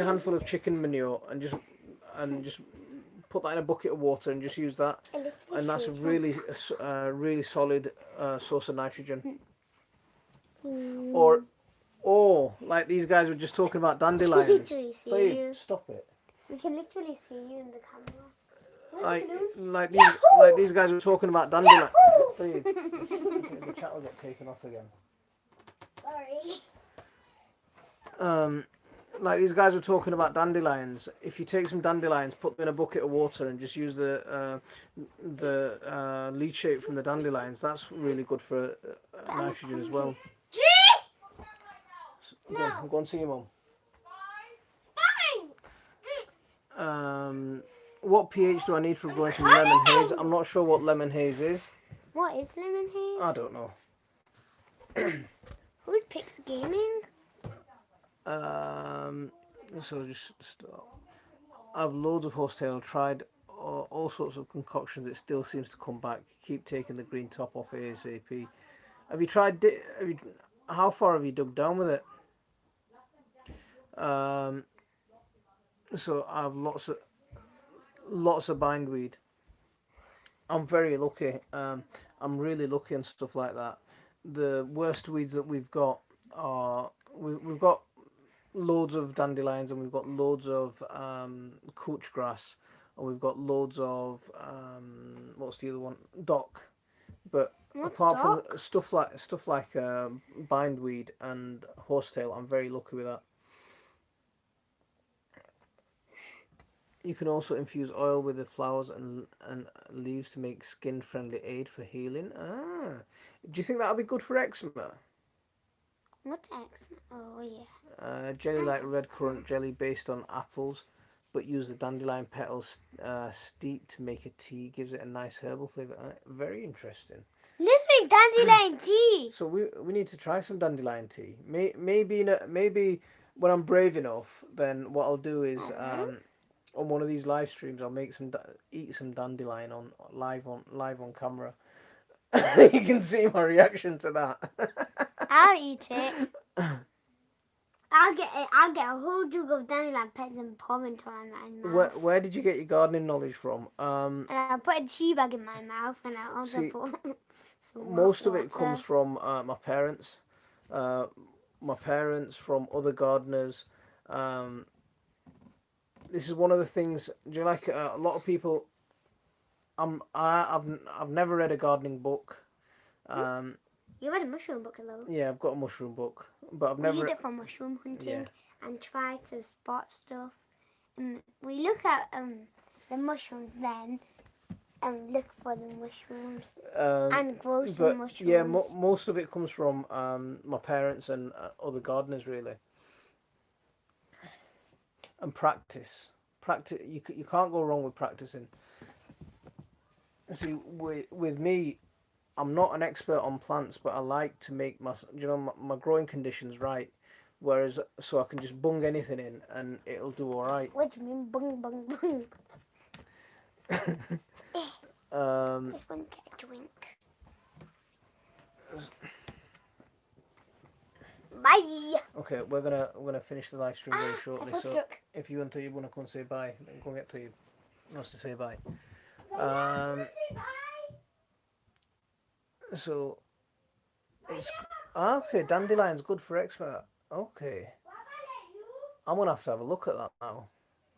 a handful of chicken manure and just put that in a bucket of water and just use that, and that's a really solid source of nitrogen. Or like these guys were just talking about dandelions. Babe, stop it. We can literally see you in the camera. Like these guys were talking about dandelions. Babe, the chat will get taken off again. Sorry. Like these guys were talking about dandelions. If you take some dandelions, put them in a bucket of water, and just use the leachate from the dandelions, that's really good for nitrogen as well. Go and see your mum. What pH do I need for growing some lemon haze? I'm not sure what lemon haze is. What is lemon haze? I don't know. Who picks gaming? So just I have loads of horsetail. Tried all sorts of concoctions. It still seems to come back. Keep taking the green top off ASAP. Have you tried? How far have you dug down with it? So I have lots of bindweed. I'm very lucky. I'm really lucky and stuff like that. The worst weeds that we've got are we've got loads of dandelions, and we've got loads of couch grass, and we've got loads of what's the other one? Dock. But apart from stuff like bindweed and horsetail, I'm very lucky with that. You can also infuse oil with the flowers and leaves to make skin-friendly aid for healing. Ah, do you think that'll be good for eczema? What's eczema? Oh yeah. Jelly like red currant jelly based on apples, but use the dandelion petals steeped to make a tea. Gives it a nice herbal flavour. Very interesting. Let's make dandelion tea. So we need to try some dandelion tea. Maybe when I'm brave enough, then what I'll do is on one of these live streams I'll make eat some dandelion live on camera. You can see my reaction to that. I'll eat it. I'll get a whole jug of dandelion pets and pour into my mouth. Where did you get your gardening knowledge from? And I'll put a tea bag in my mouth, and I'll also put some most of water. it comes from my parents. My parents, from other gardeners. This is one of the things. Do you like a lot of people? I've never read a gardening book. You read a mushroom book, though. Yeah, I've got a mushroom book, but I've never. We read it for mushroom hunting and try to spot stuff. And we look at the mushrooms then, and look for the mushrooms and grow some mushrooms. Yeah, most of it comes from my parents and other gardeners, really. And practice. You can't go wrong with practicing. See, with me, I'm not an expert on plants, but I like to make my growing conditions right. Whereas, so I can just bung anything in and it'll do all right. What do you mean, bung, bung, bung? This one get a drink. Bye. Okay, we're gonna finish the live stream very shortly. So if you and Tayyib want to come and say bye, then go get Tayyib. He wants to say bye. So it's okay. Dandelion's good for eczema. Okay, I'm gonna have to have a look at that now.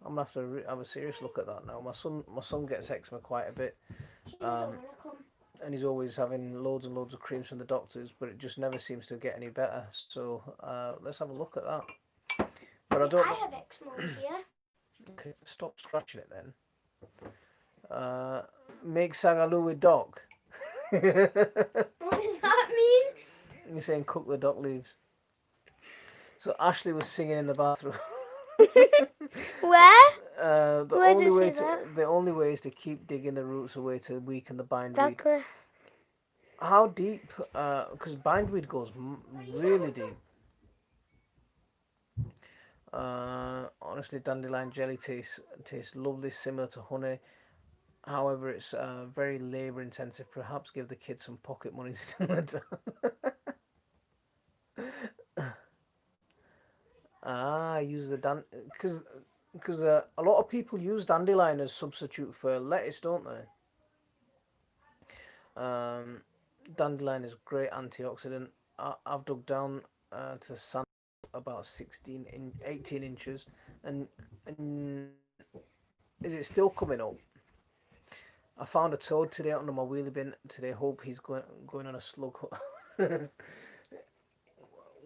I'm gonna have to have a serious look at that now. My son gets eczema quite a bit, and he's always having loads and loads of creams from the doctors, but it just never seems to get any better. So let's have a look at that. But I don't. I have eczema here. Okay, stop scratching it then. Make Sagaloo with dock. What does that mean? You're saying cook the dock leaves. So Ashley was singing in the bathroom. Where? The only way is to keep digging the roots away to weaken the bindweed. Exactly. How deep? Because bindweed goes really deep. Honestly, dandelion jelly tastes lovely, similar to honey. However, it's very labour intensive. Perhaps give the kids some pocket money similar to. Use the because a lot of people use dandelion as substitute for lettuce, don't they? Dandelion is a great antioxidant. I've dug down to sand about 18 inches, and is it still coming up? I found a toad today under my wheelie bin today. Hope he's going on a slug.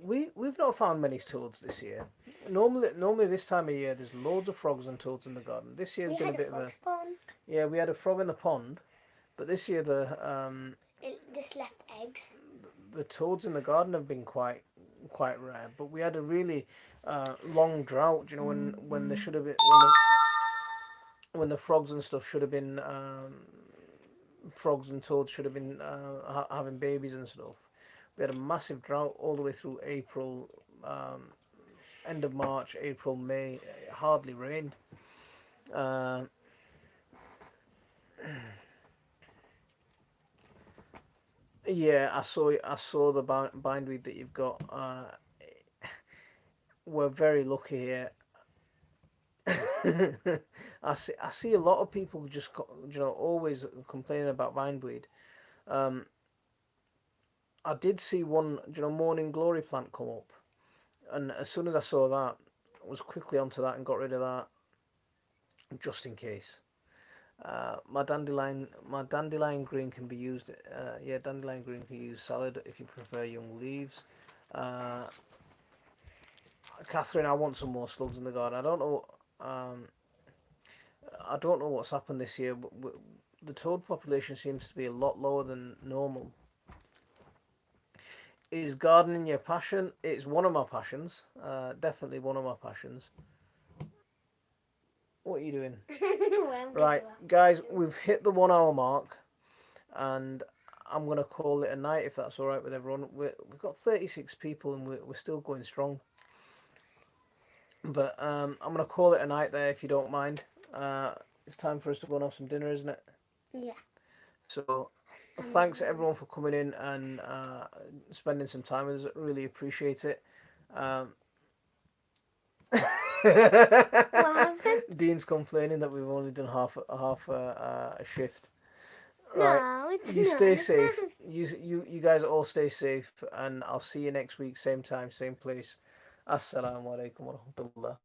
We've not found many toads this year. Normally this time of year there's loads of frogs and toads in the garden. This year's been a bit of a spawn. Yeah, we had a frog in the pond, but this year It just left eggs. The toads in the garden have been quite rare. But we had a really long drought. You know, when there should have been when the frogs and stuff should have been frogs and toads should have been having babies and stuff. We had a massive drought all the way through April, end of March, April, May. It hardly rained. Yeah, I saw the bindweed that you've got. We're very lucky here. I see a lot of people just always complaining about bindweed. I did see one morning glory plant come up, and as soon as I saw that, I was quickly onto that and got rid of that, just in case. My dandelion green can be used. Dandelion green can be used salad if you prefer young leaves. Catherine, I want some more slugs in the garden. I don't know. I don't know what's happened this year, but the toad population seems to be a lot lower than normal. Is gardening your passion? It's one of my passions. Definitely one of my passions. What are you doing? Right, guys, we've hit the 1 hour mark, and I'm going to call it a night if that's all right with everyone. We've got 36 people and we're still going strong. But I'm going to call it a night there if you don't mind. It's time for us to go and have some dinner, isn't it? Yeah. So thanks everyone for coming in and spending some time with us. Really appreciate it. Dean's complaining that we've only done half a shift. Right. No, it's You not. stay safe. You guys all stay safe, and I'll see you next week, same time, same place. Assalamu alaikum wa rahmatullah.